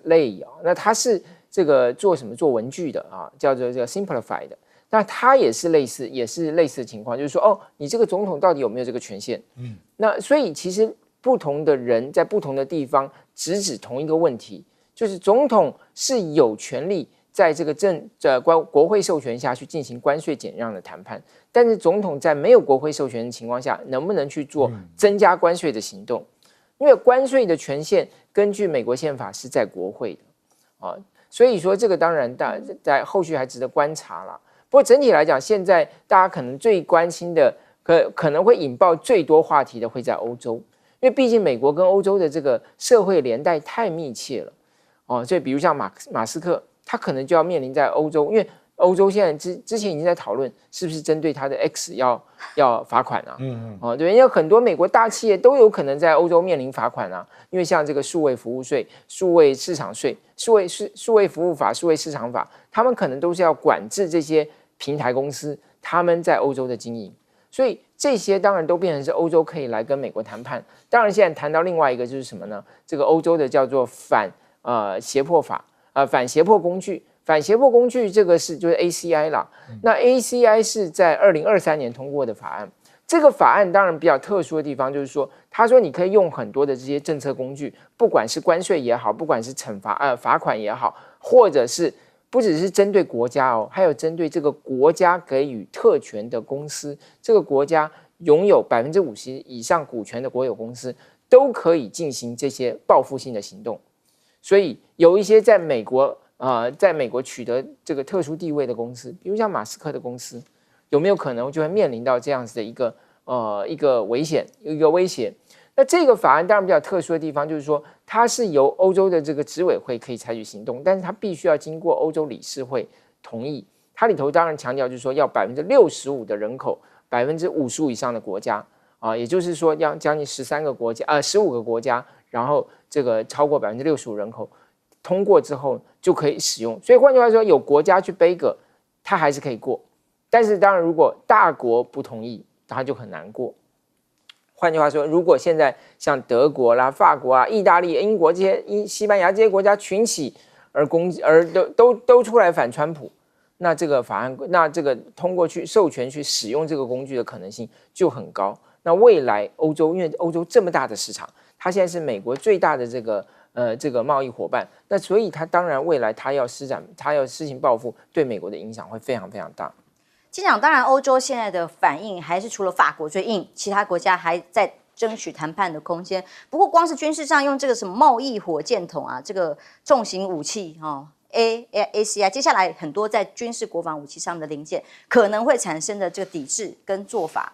Lay 那他是这个做文具的叫做这个 Simplified 的，那他也是类似的情况，就是说你这个总统到底有没有这个权限？那所以其实不同的人在不同的地方直指同一个问题，就是总统是有权利在这个国会授权下去进行关税减让的谈判，但是总统在没有国会授权的情况下，能不能去做增加关税的行动？因为关税的权限根据美国宪法是在国会的所以说这个当然在后续还值得观察啦。不过整体来讲，现在大家可能最关心的，可能会引爆最多话题的会在欧洲，因为毕竟美国跟欧洲的这个社会连带太密切了所以比如像马斯克。他可能就要面临在欧洲，因为欧洲现在之前已经在讨论是不是针对他的 X 要罚款对，因为很多美国大企业都有可能在欧洲面临罚款因为像这个数位服务税、数位市场税、数位服务法、数位市场法，他们可能都是要管制这些平台公司他们在欧洲的经营，所以这些当然都变成是欧洲可以来跟美国谈判。当然，现在谈到另外一个就是什么呢？这个欧洲的叫做反胁迫法。反胁迫工具，这个就是 ACI 啦。那 ACI 是在2023年通过的法案。这个法案当然比较特殊的地方就是说，他说你可以用很多的这些政策工具，不管是关税也好，不管是惩罚罚款也好，或者是不只是针对国家还有针对这个国家给予特权的公司，这个国家拥有50%以上股权的国有公司，都可以进行这些报复性的行动。所以有一些在美国取得这个特殊地位的公司，比如像马斯克的公司，有没有可能就会面临到这样子的一个危险、一个威胁？那这个法案当然比较特殊的地方，就是说它是由欧洲的这个执委会可以采取行动，但是它必须要经过欧洲理事会同意。它里头当然强调就是说要65%的人口，55%以上的国家也就是说要将近15个国家。然后这个超过65%人口通过之后就可以使用，所以换句话说，有国家去背个，它还是可以过。但是当然，如果大国不同意，它就很难过。换句话说，如果现在像德国啦、法国意大利、英国这些西班牙这些国家群起而都出来反川普，那这个法案，那这个通过去授权去使用这个工具的可能性就很高。那未来欧洲，因为欧洲这么大的市场。它现在是美国最大的这个贸易伙伴，那所以它当然未来它要施行报复，对美国的影响会非常非常大。机长，当然欧洲现在的反应还是除了法国最硬，其他国家还在争取谈判的空间。不过光是军事上用这个什么贸易火箭筒这个重型武器ACI， 接下来很多在军事国防武器上的零件可能会产生的这个抵制跟做法。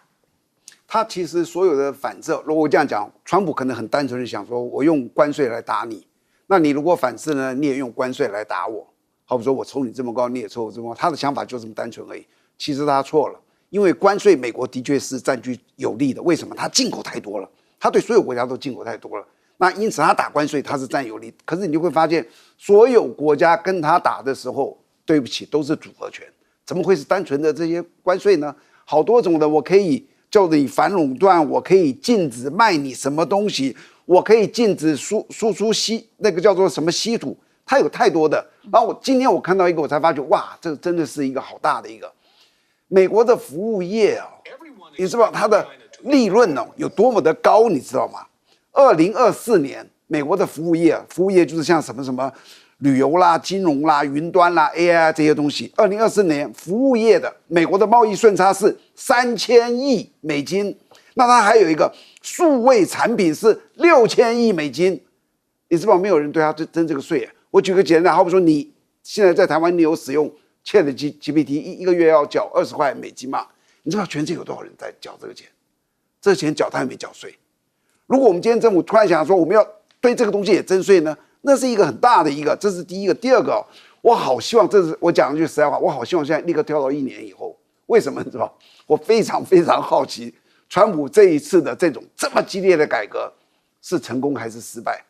他其实所有的反制，如果我这样讲，川普可能很单纯的想说，我用关税来打你，那你如果反制呢，你也用关税来打我，好比说我抽你这么高，你也抽我这么高，他的想法就这么单纯而已。其实他错了，因为关税美国的确是占据有利的，为什么？他进口太多了，他对所有国家都进口太多了，那因此他打关税他是占有利。可是你就会发现，所有国家跟他打的时候，对不起，都是组合拳，怎么会是单纯的这些关税呢？好多种的，我可以叫做你反垄断，我可以禁止卖你什么东西，我可以禁止输出那个叫做什么稀土，它有太多的。然后今天我看到一个，我才发觉哇，这个真的是一个好大的一个美国的服务业哦，你知道它的利润哦有多么的高，你知道吗？2024年美国的服务业就是像什么旅游啦、金融啦、云端啦、AI 这些东西。2024年服务业的美国的贸易顺差是3000亿美金，那它还有一个数位产品是6000亿美金，你知道没有人对它征这个税。我举个简单，好比说你现在在台湾你有使用 ChatGPT， 一个月要缴20块美金嘛？你知道全世界有多少人在缴这个钱？这钱缴他也没缴税。如果我们今天政府突然想说我们要对这个东西也征税呢？那是一个很大的一个，这是第一个。第二个，我好希望，这是我讲一句实在话，我好希望现在立刻跳到1年以后。为什么你知道？我非常非常好奇，川普这一次的这种这么激烈的改革是成功还是失败？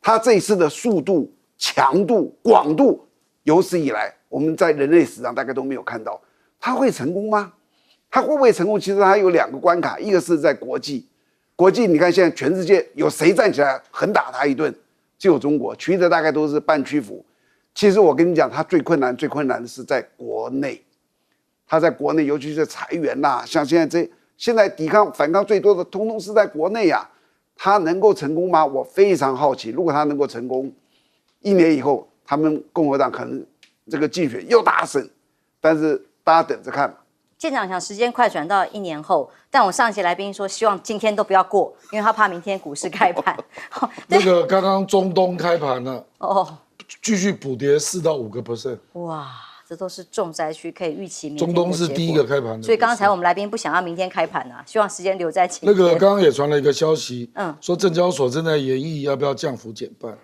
他这一次的速度、强度、广度，有史以来我们在人类史上大概都没有看到。他会成功吗？他会不会成功？其实他有2个关卡，一个是在国际，你看现在全世界有谁站起来狠打他一顿？只有中国，其余的大概都是半屈服。其实我跟你讲，他最困难的是在国内。他在国内，尤其是裁员啦，像现在反抗最多的，通通是在国内啊。他能够成功吗？我非常好奇。如果他能够成功，1年以后，他们共和党可能这个竞选又大胜，但是大家等着看吧。舰长想时间快转到1年后，但我上一节来宾说希望今天都不要过，因为他怕明天股市开盘。那个刚刚中东开盘了，继续补跌4到5%。哇，这都是重灾区，可以预期明天中东是第一个开盘的，所以刚才我们来宾不想要明天开盘啊，希望时间留在今天。那个刚刚也传了一个消息，说证交所正在研议要不要降幅减半。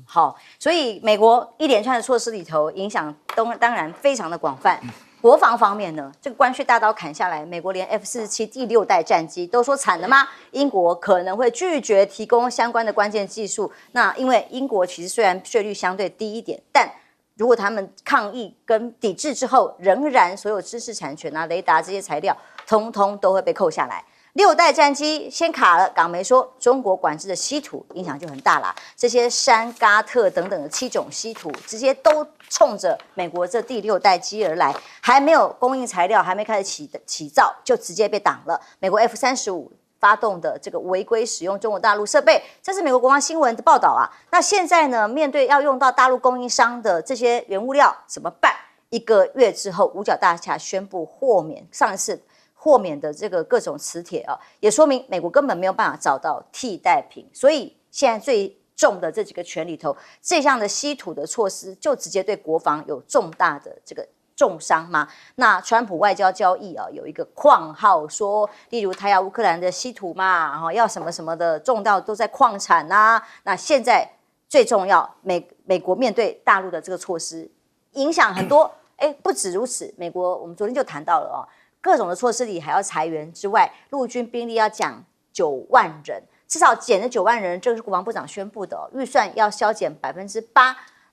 好，所以美国一连串的措施里头，影响当然非常的广泛。国防方面呢，这个关税大刀砍下来，美国连 F-47第6代战机都说惨了吗？英国可能会拒绝提供相关的关键技术。那因为英国其实虽然税率相对低一点，但如果他们抗议跟抵制之后，仍然所有知识产权啊、雷达这些材料，通通都会被扣下来。6代战机先卡了，港媒说中国管制的稀土影响就很大啦。这些山嘎特等等的7种稀土，直接都冲着美国这第6代机而来，还没有供应材料，还没开始起造，就直接被挡了。美国 F-35发动的这个违规使用中国大陆设备，这是美国国防新闻的报道啊。那现在呢，面对要用到大陆供应商的这些原物料怎么办？1个月之后，五角大厦宣布豁免，上一次豁免的这个各种磁铁啊，也说明美国根本没有办法找到替代品。所以现在最重的这几个权里头，这项的稀土的措施就直接对国防有重大的这个重伤吗？那川普外交交易啊，有一个括号说，例如他要乌克兰的稀土嘛，要什么什么的，重到都在矿产啊。那现在最重要，美国面对大陆的这个措施，影响很多。不止如此，美国我们昨天就谈到了哦。各种的措施里还要裁员之外，陆军兵力要降9万人，至少减了9万人，这个是国防部长宣布的哦，预算要削减8%。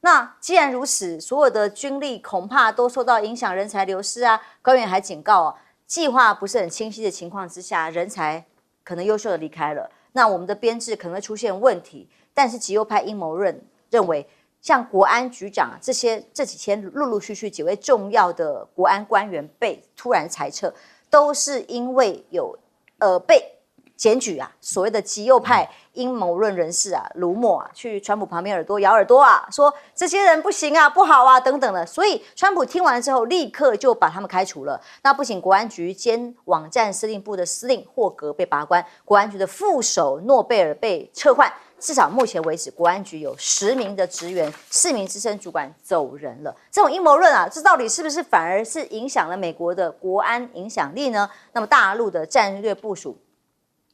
那既然如此，所有的军力恐怕都受到影响，人才流失啊。官员还警告哦，计划不是很清晰的情况之下，人才可能优秀的离开了，那我们的编制可能会出现问题。但是极右派阴谋论认为，像国安局长这几天陆陆续续几位重要的国安官员被突然裁撤，都是因为有被检举啊，所谓的极右派阴谋论人士啊，卢默啊，去川普旁边咬耳朵啊，说这些人不行啊，不好啊，等等的。所以川普听完之后，立刻就把他们开除了。那不仅国安局兼网站司令部的司令霍格被拔关，国安局的副手诺贝尔被撤换。至少目前为止，国安局有10名的职员、4名资深主管走人了。这种阴谋论啊，这到底是不是反而是影响了美国的国安影响力呢？那么大陆的战略部署，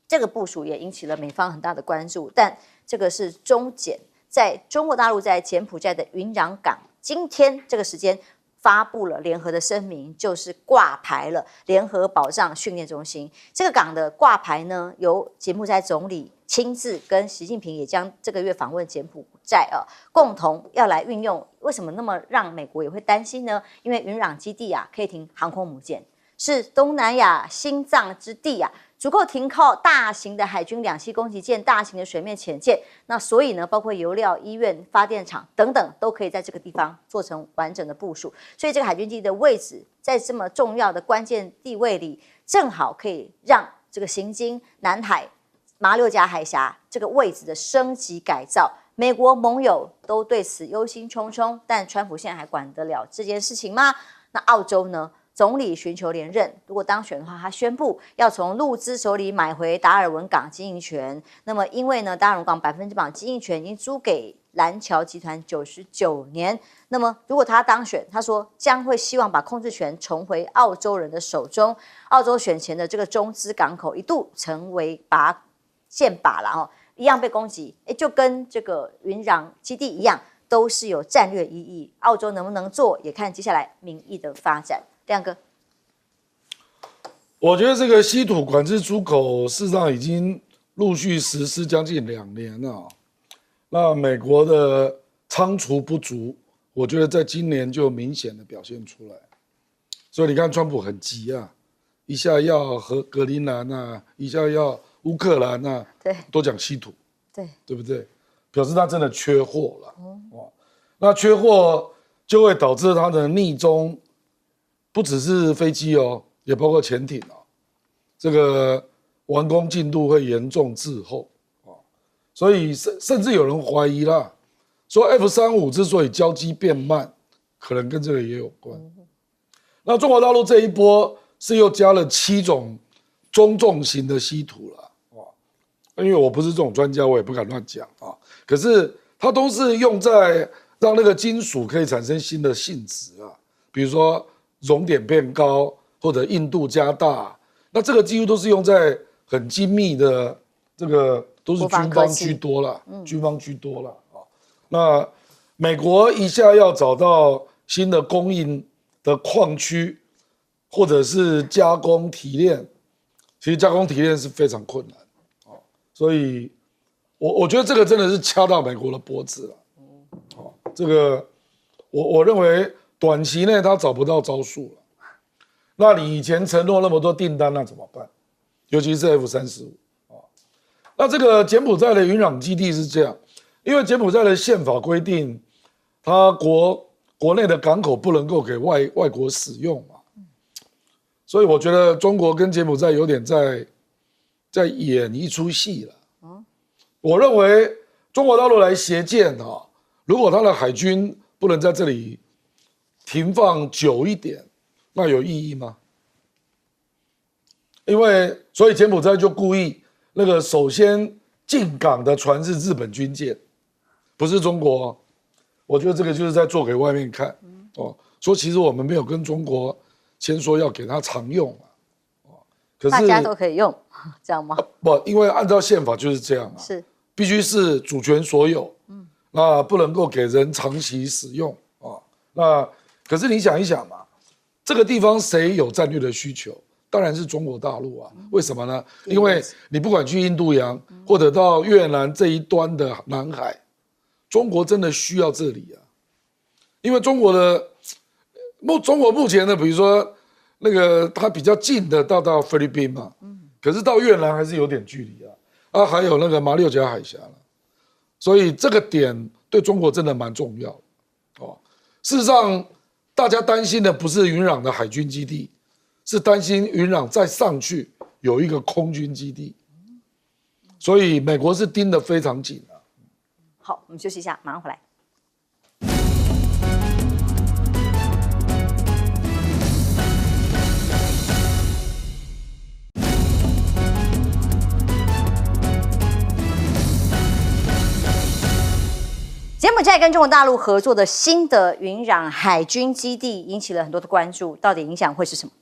这个部署也引起了美方很大的关注。但这个是中检在中国大陆在柬埔寨的云壤港，今天这个时间发布了联合的声明，就是挂牌了联合保障训练中心。这个港的挂牌呢，由柬埔寨总理亲自跟习近平也将这个月访问柬埔寨共同要来运用。为什么那么让美国也会担心呢？因为云壤基地啊可以停航空母舰，是东南亚心脏之地啊，足够停靠大型的海军两栖攻击舰、大型的水面潜舰。那所以呢，包括油料、医院、发电厂等等，都可以在这个地方做成完整的部署。所以这个海军基地的位置，在这么重要的关键地位里，正好可以让这个行经南海、马六甲海峡这个位置的升级改造。美国盟友都对此忧心忡忡，但川普现在还管得了这件事情吗？那澳洲呢？总理寻求连任，如果当选的话，他宣布要从陆资手里买回达尔文港经营权。那么，因为呢，达尔文港100%经营权已经租给蓝桥集团99年。那么，如果他当选，他说将会希望把控制权重回澳洲人的手中。澳洲选前的这个中资港口一度成为箭靶了哦，一样被攻击，就跟这个云壤基地一样，都是有战略意义。澳洲能不能做，也看接下来民意的发展。亮哥，我觉得这个稀土管制出口事实上已经陆续实施将近2年了。那美国的仓储不足，我觉得在今年就明显的表现出来。所以你看，川普很急啊，一下要和格陵兰啊，一下要乌克兰啊，对，都讲稀土，对不对？表示他真的缺货了。那缺货就会导致他的逆中。不只是飞机哦，也包括潜艇哦，这个完工进度会严重滞后啊，所以甚至有人怀疑啦，说 F-35之所以交机变慢，可能跟这个也有关。那中国大陆这一波是又加了7种中重型的稀土了啊，因为我不是这种专家，我也不敢乱讲啊。可是它都是用在让那个金属可以产生新的性质啊，比如说。熔点变高或者硬度加大，那这个几乎都是用在很精密的这个都是军方居多了，军方居多了啊。那美国一下要找到新的供应的矿区，或者是加工提炼，其实加工提炼是非常困难啊。所以我觉得这个真的是掐到美国的脖子了。这个我认为。短期内他找不到招数了，那你以前承诺那么多订单，那怎么办？尤其是 F-35啊。那这个柬埔寨的云壤基地是这样，因为柬埔寨的宪法规定，它国内的港口不能够给外国使用嘛，所以我觉得中国跟柬埔寨有点在演一出戏了。我认为中国大陆来协建啊，如果他的海军不能在这里。停放久一点，那有意义吗？因为所以柬埔寨就故意那个首先进港的船是日本军舰，不是中国哦。我觉得这个就是在做给外面看哦，说其实我们没有跟中国签说要给他常用啊，可是大家都可以用，这样吗？不，因为按照宪法就是这样啊，是必须是主权所有，那不能够给人长期使用啊，那。可是你想一想嘛，这个地方谁有战略的需求？当然是中国大陆啊。为什么呢？因为你不管去印度洋，或者到越南这一端的南海，中国真的需要这里啊。因为中国目前的，比如说那个它比较近的到菲律宾嘛，可是到越南还是有点距离啊。还有那个马六甲海峡了，所以这个点对中国真的蛮重要哦。事实上。大家担心的不是云壤的海军基地，是担心云壤再上去有一个空军基地，所以美国是盯得非常紧啊。好，我们休息一下，马上回来。柬埔寨跟中国大陆合作的新的云壤海军基地引起了很多的关注，到底影响会是什么？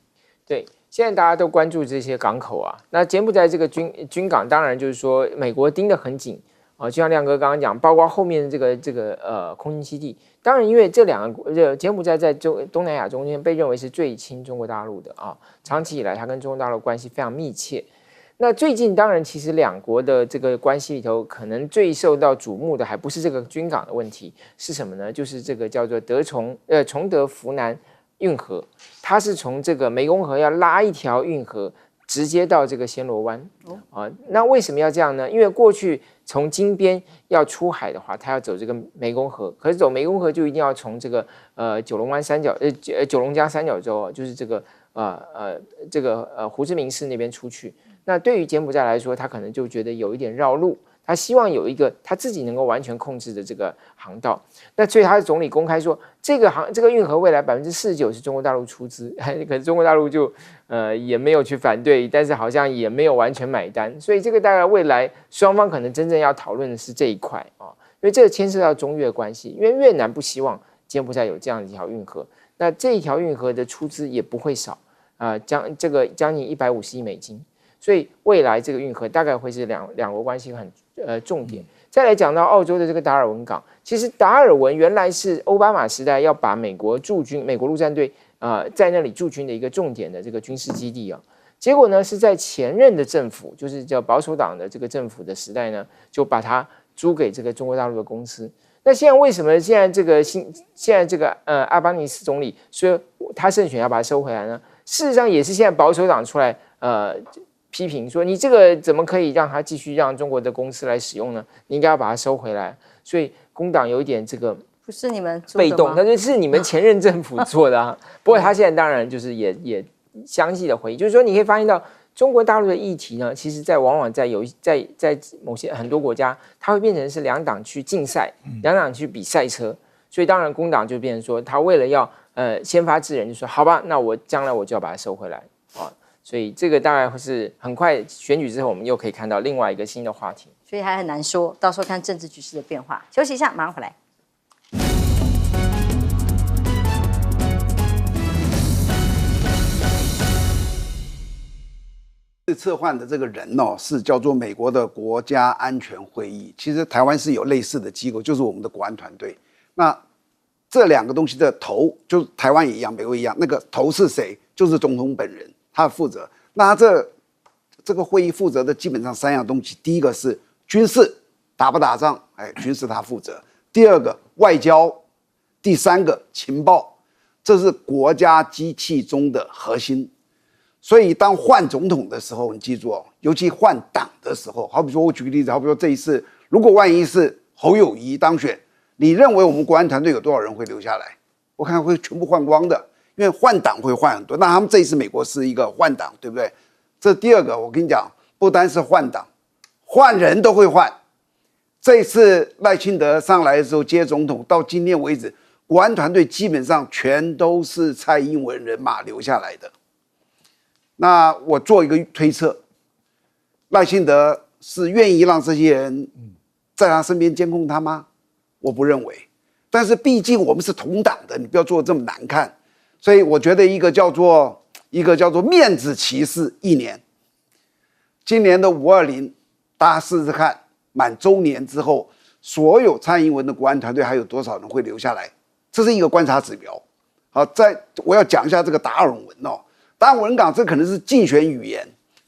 对，现在大家都关注这些港口啊。那柬埔寨这个军港，当然就是说美国盯得很紧啊，就像亮哥刚刚讲，包括后面的这个空军基地。当然，因为这两个柬埔寨在东南亚中间被认为是最亲中国大陆的啊，长期以来它跟中国大陆关系非常密切。那最近当然，其实两国的这个关系里头，可能最受到瞩目的还不是这个军港的问题，是什么呢？就是这个叫做崇德福南运河，它是从这个湄公河要拉一条运河，直接到这个暹罗湾。那为什么要这样呢？因为过去从金边要出海的话，它要走这个湄公河，可是走湄公河就一定要从这个九龙江三角洲，就是这个胡志明市那边出去。那对于柬埔寨来说，他可能就觉得有一点绕路。他希望有一个他自己能够完全控制的这个航道，那所以他的总理公开说，这个运河未来49%是中国大陆出资，可是中国大陆就也没有去反对，但是好像也没有完全买单，所以这个大概未来双方可能真正要讨论的是这一块啊，因为这个牵涉到中越关系，因为越南不希望柬埔寨有这样一条运河，那这一条运河的出资也不会少将近150亿美金。所以未来这个运河大概会是两国关系很重点。再来讲到澳洲的这个达尔文港，其实达尔文原来是奥巴马时代要把美国陆战队在那里驻军的一个重点的这个军事基地啊。结果呢是在前任的政府，就是叫保守党的这个政府的时代呢，就把它租给这个中国大陆的公司。那现在为什么现在这个阿巴尼斯总理说他胜选要把它收回来呢？事实上也是现在保守党出来批评说，你这个怎么可以让他继续让中国的公司来使用呢？你应该要把它收回来。所以工党有一点这个不是你们被动，但是是你们前任政府做的啊。不过他现在当然就是也详细的回忆，就是说你可以发现到中国大陆的议题呢，其实往往在某些很多国家，它会变成是两党去竞赛，两党去比赛车。所以当然工党就变成说，他为了要先发制人，就说好吧，那我将来我就要把它收回来啊。所以这个大概会是很快选举之后，我们又可以看到另外一个新的话题。所以还很难说，到时候看政治局势的变化。休息一下，马上回来。策划的这个人是叫做美国的国家安全会议。其实台湾是有类似的机构，就是我们的国安团队。那这两个东西的头，就是台湾也一样，美国一样，那个头是谁？就是总统本人。他负责，那这个会议负责的基本上3样东西，第一个是军事，打不打仗，军事他负责；第二个外交；第三个情报，这是国家机器中的核心。所以当换总统的时候，你记住哦，尤其换党的时候，好比说我举个例子，好比说这一次，如果万一是侯友宜当选，你认为我们国安团队有多少人会留下来？我看会全部换光的。因为换党会换很多，那他们这一次美国是一个换党，对不对？这第二个，我跟你讲，不单是换党，换人都会换。这一次赖清德上来的时候接总统，到今天为止，国安团队基本上全都是蔡英文人马留下来的。那我做一个推测，赖清德是愿意让这些人在他身边监控他吗？我不认为。但是毕竟我们是同党的，你不要做得这么难看。所以我觉得一个叫做面子歧视1年。今年的520，大家试试看，满周年之后，所有蔡英文的国安团队还有多少人会留下来？这是一个观察指标。好，我要讲一下这个达尔文哦，达尔文港这可能是竞选语言，